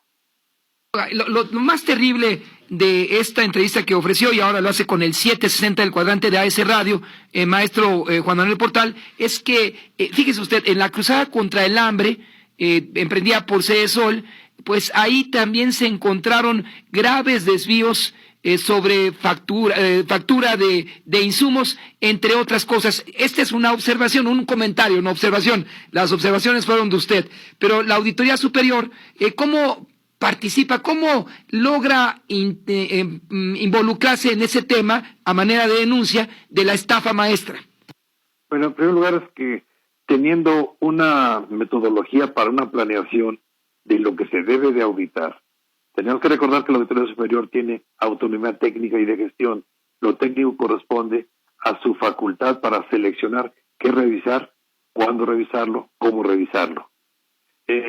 Lo más terrible de esta entrevista que ofreció, y ahora lo hace con el 760 del cuadrante de AS Radio, maestro Juan Manuel Portal, es que, fíjese usted, en la cruzada contra el hambre, emprendida por Sedesol, pues ahí también se encontraron graves desvíos sobre factura de insumos, entre otras cosas. Esta es una observación, un comentario, una observación. Las observaciones fueron de usted. Pero la Auditoría Superior, ¿cómo participa, cómo logra involucrarse en ese tema a manera de denuncia de la estafa maestra? Bueno, en primer lugar es que teniendo una metodología para una planeación de lo que se debe de auditar, tenemos que recordar que la Auditoría Superior tiene autonomía técnica y de gestión. Lo técnico corresponde a su facultad para seleccionar qué revisar, cuándo revisarlo, cómo revisarlo.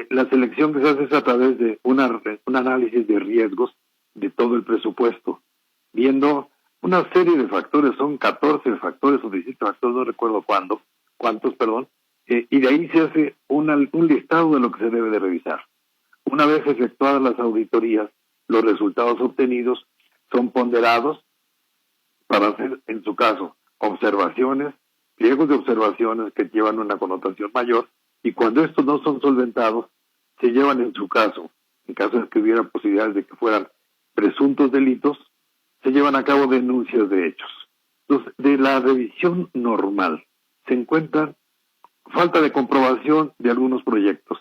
La selección que se hace es a través de un análisis de riesgos de todo el presupuesto, viendo una serie de factores, son 14 factores o 17 factores, no recuerdo cuántos, y de ahí se hace un listado de lo que se debe de revisar. Una vez efectuadas las auditorías, los resultados obtenidos son ponderados para hacer, en su caso, observaciones, pliegos de observaciones que llevan una connotación mayor, y cuando estos no son solventados, se llevan en caso de que hubiera posibilidades de que fueran presuntos delitos, se llevan a cabo denuncias de hechos. Entonces, de la revisión normal, se encuentran falta de comprobación de algunos proyectos,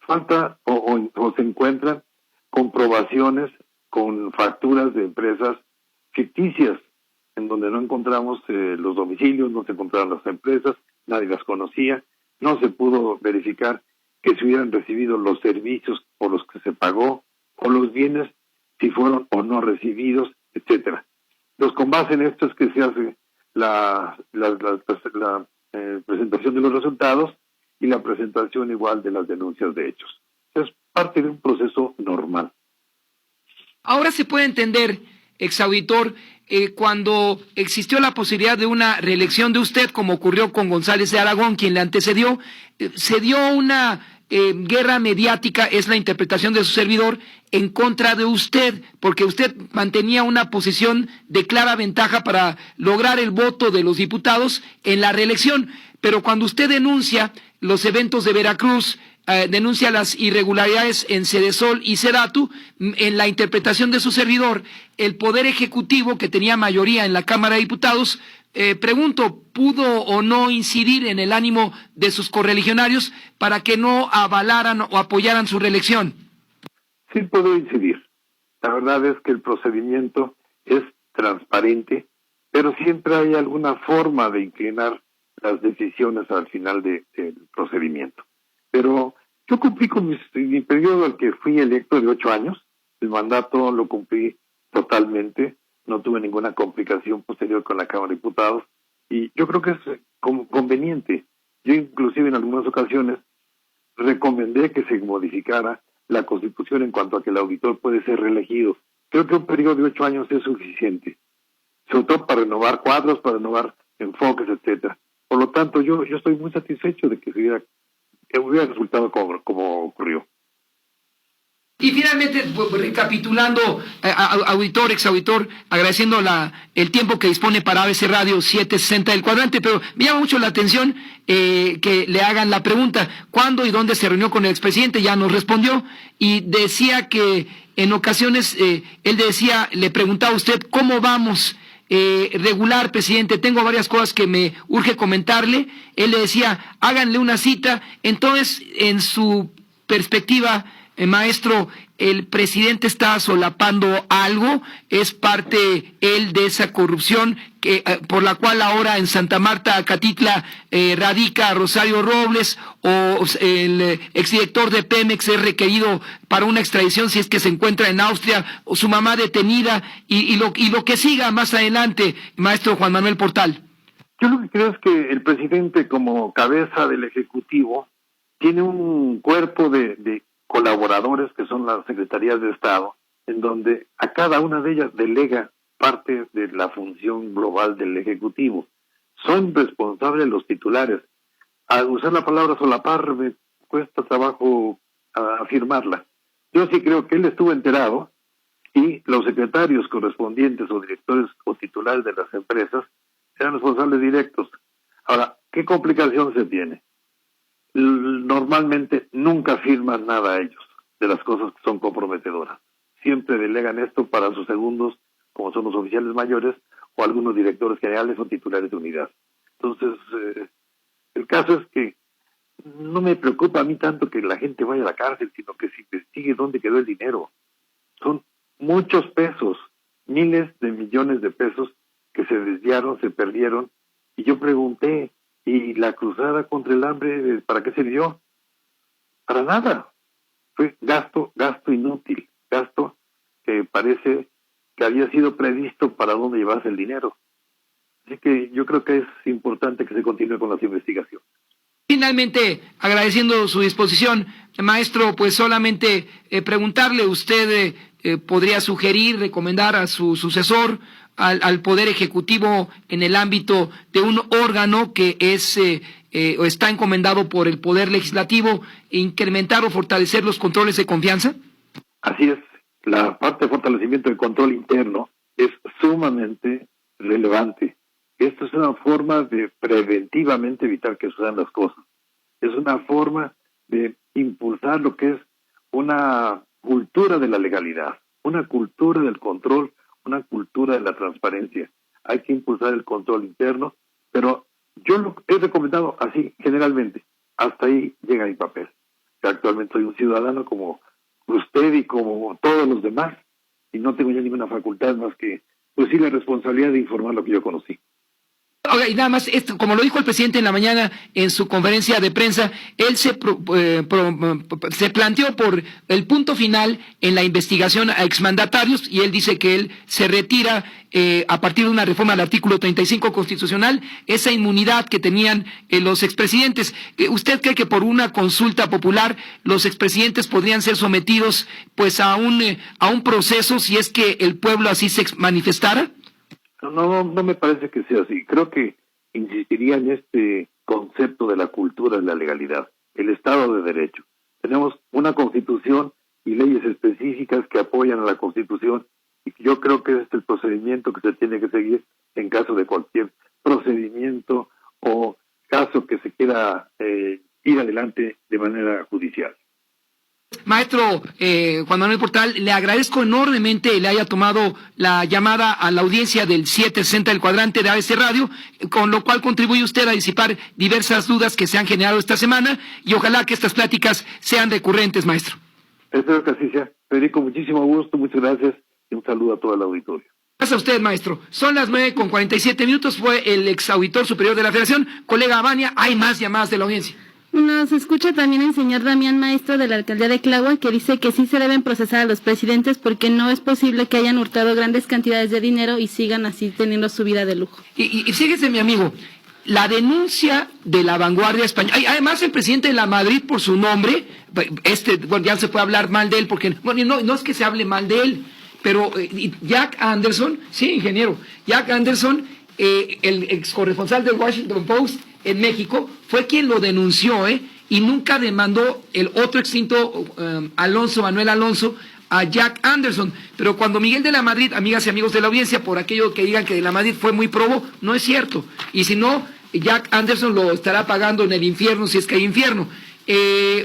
falta o se encuentran comprobaciones con facturas de empresas ficticias, en donde no encontramos los domicilios, no se encontraron las empresas, nadie las conocía, no se pudo verificar que se hubieran recibido los servicios por los que se pagó, o los bienes, si fueron o no recibidos, etcétera. Entonces, con base en esto es que se hace la presentación de los resultados y la presentación igual de las denuncias de hechos. Es parte de un proceso normal. Ahora se puede entender, exauditor, cuando existió la posibilidad de una reelección de usted, como ocurrió con González de Aragón, quien le antecedió, se dio una guerra mediática, es la interpretación de su servidor, en contra de usted, porque usted mantenía una posición de clara ventaja para lograr el voto de los diputados en la reelección. Pero cuando usted denuncia los eventos de Veracruz, denuncia las irregularidades en Sedesol y Sedatu, en la interpretación de su servidor, el Poder Ejecutivo, que tenía mayoría en la Cámara de Diputados, pregunto, ¿pudo o no incidir en el ánimo de sus correligionarios para que no avalaran o apoyaran su reelección? Sí puedo incidir. La verdad es que el procedimiento es transparente, pero siempre hay alguna forma de inclinar las decisiones al final del procedimiento. Pero yo cumplí con mi periodo al que fui electo de 8 años, el mandato lo cumplí totalmente, no tuve ninguna complicación posterior con la Cámara de Diputados, y yo creo que es conveniente. Yo inclusive en algunas ocasiones recomendé que se modificara la Constitución en cuanto a que el auditor puede ser reelegido. Creo que un periodo de 8 años es suficiente, sobre todo para renovar cuadros, para renovar enfoques, etcétera. Por lo tanto, yo estoy muy satisfecho de que hubiera resultado como ocurrió. Y finalmente, recapitulando, auditor, exauditor, agradeciendo el tiempo que dispone para ABC Radio 760 del Cuadrante, pero me llama mucho la atención que le hagan la pregunta, ¿cuándo y dónde se reunió con el expresidente? Ya nos respondió, y decía que en ocasiones, le preguntaba a usted, ¿cómo vamos? Regular, presidente, tengo varias cosas que me urge comentarle. Él le decía, háganle una cita. Entonces, en su perspectiva, maestro, ¿el presidente está solapando algo? ¿Es parte él de esa corrupción por la cual ahora en Santa Marta, Catitla, radica Rosario Robles, o el exdirector de Pemex es requerido para una extradición si es que se encuentra en Austria, o su mamá detenida, y lo que siga más adelante, maestro Juan Manuel Portal? Yo lo que creo es que el presidente, como cabeza del Ejecutivo, tiene un cuerpo de colaboradores que son las secretarías de Estado, en donde a cada una de ellas delega parte de la función global del Ejecutivo. Son responsables los titulares. Al usar la palabra solapar me cuesta trabajo afirmarla. Yo sí creo que él estuvo enterado, y los secretarios correspondientes o directores o titulares de las empresas eran responsables directos. Ahora, ¿qué complicación se tiene? Normalmente nunca firman nada a ellos de las cosas que son comprometedoras. Siempre delegan esto para sus segundos, como son los oficiales mayores o algunos directores generales o titulares de unidad. Entonces, el caso es que no me preocupa a mí tanto que la gente vaya a la cárcel, sino que se investigue dónde quedó el dinero. Son muchos pesos, miles de millones de pesos que se desviaron, se perdieron, y yo pregunté, ¿y la cruzada contra el hambre para qué sirvió? Para nada. Fue gasto inútil, gasto que parece que había sido previsto para dónde llevarse el dinero. Así que yo creo que es importante que se continúe con las investigaciones. Finalmente, agradeciendo su disposición, maestro, pues solamente preguntarle, usted podría sugerir, recomendar a su sucesor, al Poder Ejecutivo en el ámbito de un órgano que es o está encomendado por el Poder Legislativo, incrementar o fortalecer los controles de confianza? Así es. La parte de fortalecimiento del control interno es sumamente relevante. Esto es una forma de preventivamente evitar que sucedan las cosas. Es una forma de impulsar lo que es una cultura de la legalidad, una cultura del control, una cultura de la transparencia. Hay que impulsar el control interno, pero Yo lo he recomendado así, generalmente. Hasta ahí llega mi papel. Yo actualmente soy un ciudadano como usted y como todos los demás, y no tengo ya ninguna facultad más que, pues sí, la responsabilidad de informar lo que yo conocí. Oiga, y nada más, esto, como lo dijo el presidente en la mañana en su conferencia de prensa, él se planteó por el punto final en la investigación a exmandatarios, y él dice que él se retira a partir de una reforma al artículo 35 constitucional, esa inmunidad que tenían los expresidentes. ¿Usted cree que por una consulta popular los expresidentes podrían ser sometidos pues a un proceso si es que el pueblo así se manifestara? No me parece que sea así. Creo que insistiría en este concepto de la cultura de la legalidad, el Estado de Derecho. Tenemos una Constitución y leyes específicas que apoyan a la Constitución, y yo creo que ese es el procedimiento que se tiene que seguir en caso de cualquier procedimiento o caso que se quiera ir adelante de manera judicial. Maestro Juan Manuel Portal, le agradezco enormemente le haya tomado la llamada a la audiencia del 760 del cuadrante de ABC Radio, con lo cual contribuye usted a disipar diversas dudas que se han generado esta semana, y ojalá que estas pláticas sean recurrentes, maestro. Espero que así sea. Federico, muchísimo gusto, muchas gracias y un saludo a todo el auditorio. Gracias a usted, maestro. Son las 9:47, fue el ex auditor superior de la Federación, colega Abania. Hay más llamadas de la audiencia. Nos escucha también el señor Damián Maestro de la Alcaldía de Tláhuac, que dice que sí se deben procesar a los presidentes porque no es posible que hayan hurtado grandes cantidades de dinero y sigan así teniendo su vida de lujo. Y fíjese, mi amigo, la denuncia de la vanguardia española, además el presidente de la Madrid por su nombre, bueno, ya se puede hablar mal de él porque, bueno, no es que se hable mal de él, pero Jack Anderson, sí, ingeniero, Jack Anderson, el ex corresponsal del Washington Post en México, fue quien lo denunció, y nunca demandó el otro extinto Manuel Alonso, a Jack Anderson. Pero cuando Miguel de la Madrid, amigas y amigos de la audiencia, por aquello que digan que de la Madrid fue muy probo, no es cierto. Y si no, Jack Anderson lo estará pagando en el infierno, si es que hay infierno,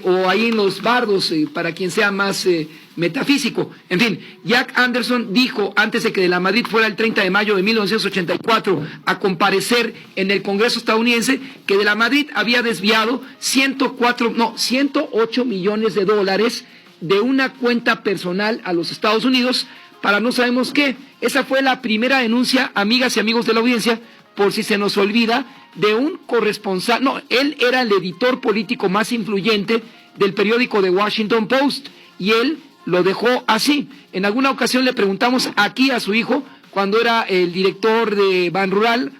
o ahí en los bardos, para quien sea más metafísico. En fin, Jack Anderson dijo, antes de que de la Madrid fuera el 30 de mayo de 1984 a comparecer en el Congreso estadounidense, que de la Madrid había desviado 108 millones de dólares de una cuenta personal a los Estados Unidos para no sabemos qué. Esa fue la primera denuncia, amigas y amigos de la audiencia, por si se nos olvida, de un corresponsal. No, él era el editor político más influyente del periódico The Washington Post, y él lo dejó así. En alguna ocasión le preguntamos aquí a su hijo, cuando era el director de Ban Rural,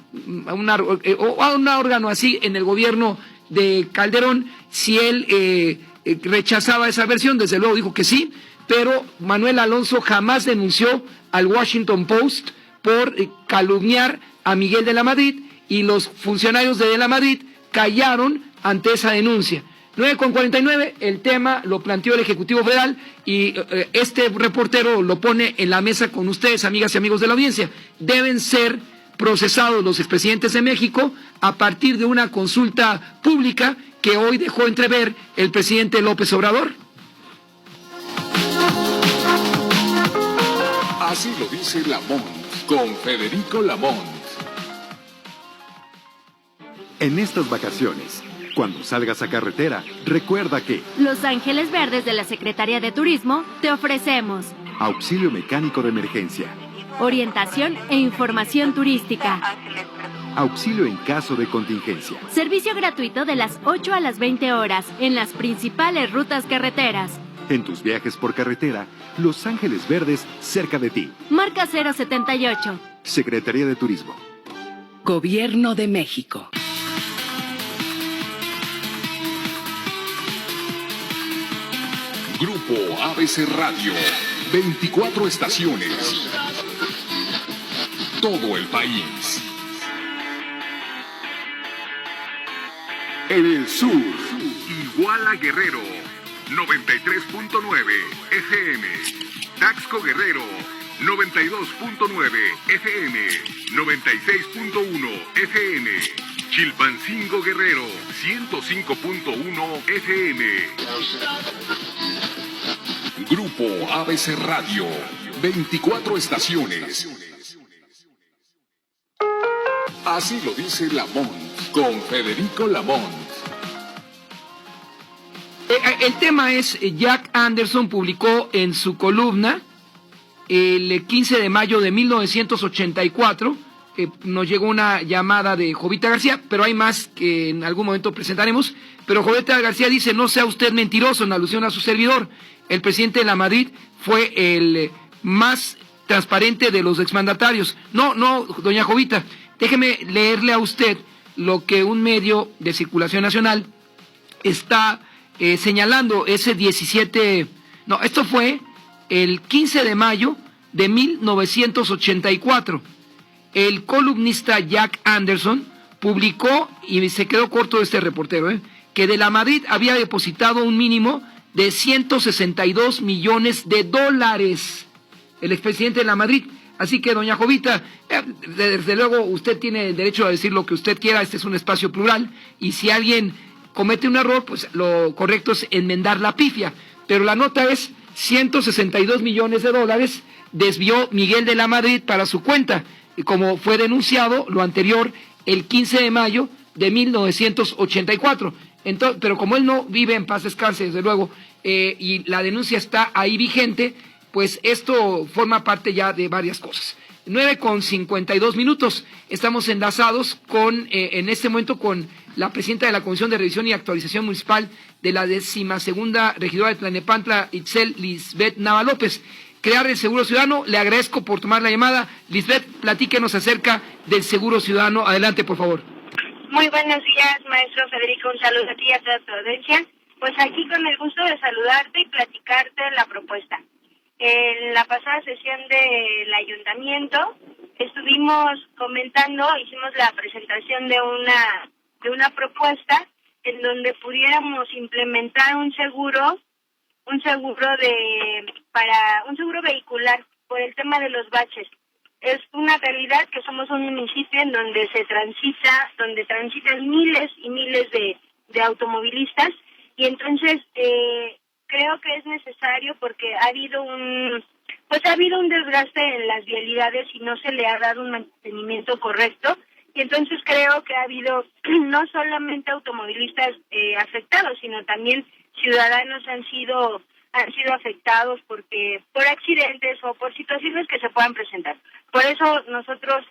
a un órgano así en el gobierno de Calderón, si él rechazaba esa versión. Desde luego dijo que sí, pero Manuel Alonso jamás denunció al Washington Post por calumniar a Miguel de la Madrid, y los funcionarios de la Madrid callaron ante esa denuncia. 9:49, el tema lo planteó el Ejecutivo Federal, y este reportero lo pone en la mesa con ustedes, amigas y amigos de la audiencia. Deben ser procesados los expresidentes de México a partir de una consulta pública que hoy dejó entrever el presidente López Obrador. Así lo dice Lamont, con Federico Lamont. En estas vacaciones, cuando salgas a carretera, recuerda que Los Ángeles Verdes de la Secretaría de Turismo te ofrecemos auxilio mecánico de emergencia, orientación e información turística, auxilio en caso de contingencia, servicio gratuito de las 8 a las 20 horas en las principales rutas carreteras. En tus viajes por carretera, Los Ángeles Verdes cerca de ti. Marca 078. Secretaría de Turismo. Gobierno de México. Grupo ABC Radio, 24 estaciones. Todo el país. En el sur, Iguala Guerrero, 93.9 FM. Taxco Guerrero, 92.9 FM. 96.1 FM. Chilpancingo Guerrero, 105.1 FM. Grupo ABC Radio, 24 estaciones. Así lo dice Lamont, con Federico Lamont. El tema es, Jack Anderson publicó en su columna el 15 de mayo de 1984, nos llegó una llamada de Jovita García, pero hay más que en algún momento presentaremos, pero Jovita García dice: no sea usted mentiroso, en alusión a su servidor. El presidente de la Madrid fue el más transparente de los exmandatarios. No, doña Jovita, déjeme leerle a usted lo que un medio de circulación nacional está señalando ese 17... No, esto fue el 15 de mayo de 1984. El columnista Jack Anderson publicó, y se quedó corto este reportero, que de la Madrid había depositado un mínimo de 162 millones de dólares el expresidente de la Madrid. Así que, doña Jovita, desde luego usted tiene derecho a decir lo que usted quiera, este es un espacio plural, y si alguien comete un error, pues lo correcto es enmendar la pifia. Pero la nota es: 162 millones de dólares desvió Miguel de la Madrid para su cuenta, y como fue denunciado lo anterior el 15 de mayo de 1984. Entonces, pero como él no vive en paz descanse, desde luego, y la denuncia está ahí vigente, pues esto forma parte ya de varias cosas. 9:52. Estamos enlazados con, en este momento, con la presidenta de la Comisión de Revisión y Actualización Municipal de la 12ª Regidora de Tlalnepantla, Itzel Lisbeth Nava López. Crear el Seguro Ciudadano, le agradezco por tomar la llamada. Lisbeth, platíquenos acerca del Seguro Ciudadano. Adelante, por favor. Muy buenos días, maestro Federico. Un saludo a ti y a toda tu audiencia. Pues aquí con el gusto de saludarte y platicarte la propuesta. En la pasada sesión del ayuntamiento estuvimos comentando, hicimos la presentación de una propuesta en donde pudiéramos implementar un seguro vehicular por el tema de los baches. Es una realidad que somos un municipio en donde transitan miles y miles de automovilistas, y entonces creo que es necesario porque ha habido un desgaste en las vialidades y no se le ha dado un mantenimiento correcto, y entonces creo que ha habido no solamente automovilistas afectados, sino también ciudadanos han sido afectados por accidentes o por situaciones que se puedan presentar. Por eso nosotros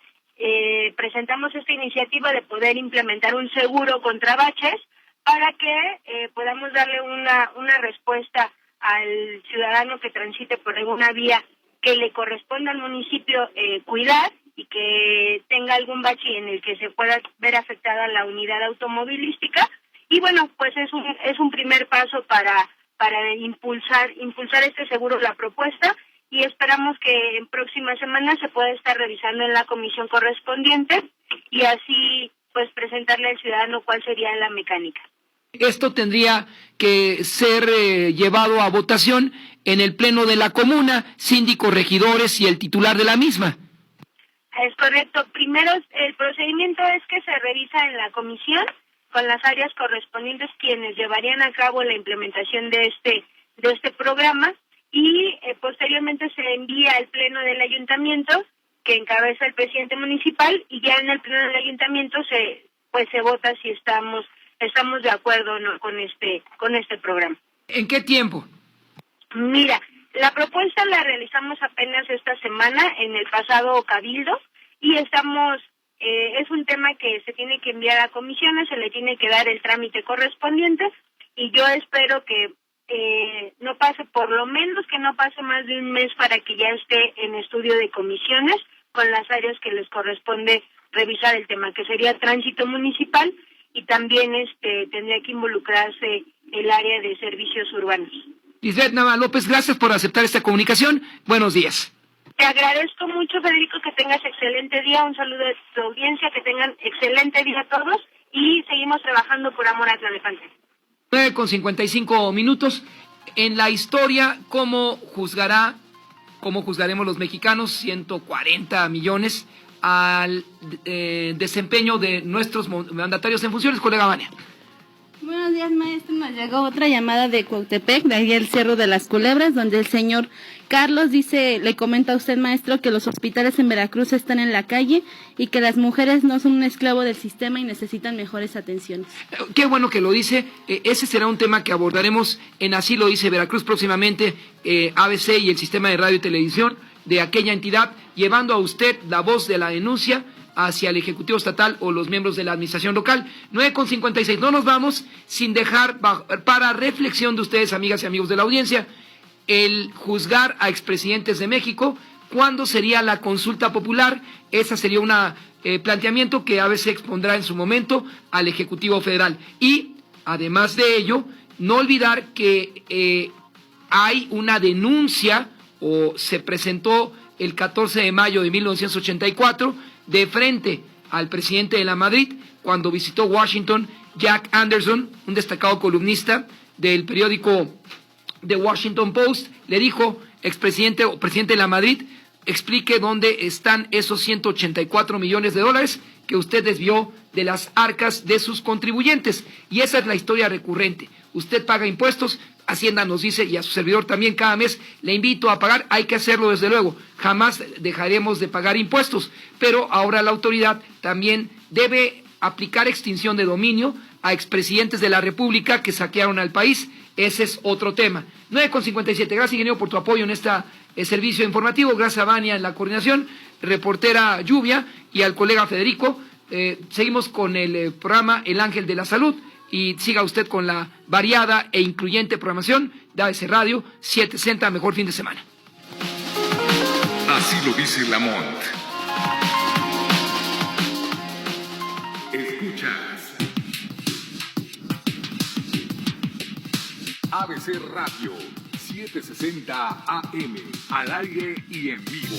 presentamos esta iniciativa de poder implementar un seguro contra baches para que podamos darle una respuesta al ciudadano que transite por alguna vía que le corresponda al municipio cuidar, y que tenga algún bache en el que se pueda ver afectada la unidad automovilística. Y bueno, pues es un primer paso para impulsar este seguro, la propuesta, y esperamos que en próximas semanas se pueda estar revisando en la comisión correspondiente y así pues presentarle al ciudadano cuál sería la mecánica. Esto tendría que ser llevado a votación en el pleno de la comuna, síndicos, regidores y el titular de la misma. Es correcto. Primero, el procedimiento es que se revisa en la comisión con las áreas correspondientes, quienes llevarían a cabo la implementación de este programa, y posteriormente se envía al pleno del ayuntamiento, que encabeza el presidente municipal, y ya en el pleno del ayuntamiento se vota si estamos de acuerdo o no con este programa. ¿En qué tiempo? Mira, la propuesta la realizamos apenas esta semana en el pasado cabildo, y es un tema que se tiene que enviar a comisiones, se le tiene que dar el trámite correspondiente, y yo espero que por lo menos que no pase más de un mes para que ya esté en estudio de comisiones con las áreas que les corresponde revisar el tema, que sería tránsito municipal, y también tendría que involucrarse el área de servicios urbanos. Lisbeth Nava López, gracias por aceptar esta comunicación. Buenos días. Te agradezco mucho, Federico, que tengas excelente día. Un saludo a tu audiencia, que tengan excelente día a todos, y seguimos trabajando por amor a Tlalnepantla. 9:55. En la historia, ¿cómo juzgaremos los mexicanos, 140 millones, al desempeño de nuestros mandatarios en funciones, colega Vania? Buenos días, maestro. Nos llegó otra llamada de Cuautepec, de ahí el Cerro de las Culebras, donde el señor Carlos dice, le comenta a usted, maestro, que los hospitales en Veracruz están en la calle y que las mujeres no son un esclavo del sistema y necesitan mejores atenciones. Qué bueno que lo dice. Ese será un tema que abordaremos en Así lo dice Veracruz próximamente, ABC y el sistema de radio y televisión de aquella entidad, llevando a usted la voz de la denuncia hacia el Ejecutivo Estatal o los miembros de la Administración Local. 9:56. No nos vamos sin dejar para reflexión de ustedes, amigas y amigos de la audiencia, el juzgar a expresidentes de México. ¿Cuándo sería la consulta popular? Esa sería un planteamiento que ABC expondrá en su momento al Ejecutivo Federal. Y, además de ello, no olvidar que hay una denuncia, o se presentó el 14 de mayo de 1984, de frente al presidente de la Madrid, cuando visitó Washington, Jack Anderson, un destacado columnista del periódico The Washington Post, le dijo, expresidente o presidente de la Madrid, explique dónde están esos 184 millones de dólares que usted desvió de las arcas de sus contribuyentes. Y esa es la historia recurrente. Usted paga impuestos, Hacienda nos dice, y a su servidor también cada mes, le invito a pagar, hay que hacerlo desde luego, jamás dejaremos de pagar impuestos, pero ahora la autoridad también debe aplicar extinción de dominio a expresidentes de la República que saquearon al país. Ese es otro tema. 9:57. Gracias, ingeniero, por tu apoyo en este servicio informativo. Gracias a Vania en la coordinación, reportera Lluvia y al colega Federico. Seguimos con el programa El Ángel de la Salud y siga usted con la variada e incluyente programación de ABC Radio 760. Mejor fin de semana. Así lo dice Lamont. Escuchas ABC Radio 760 AM, al aire y en vivo.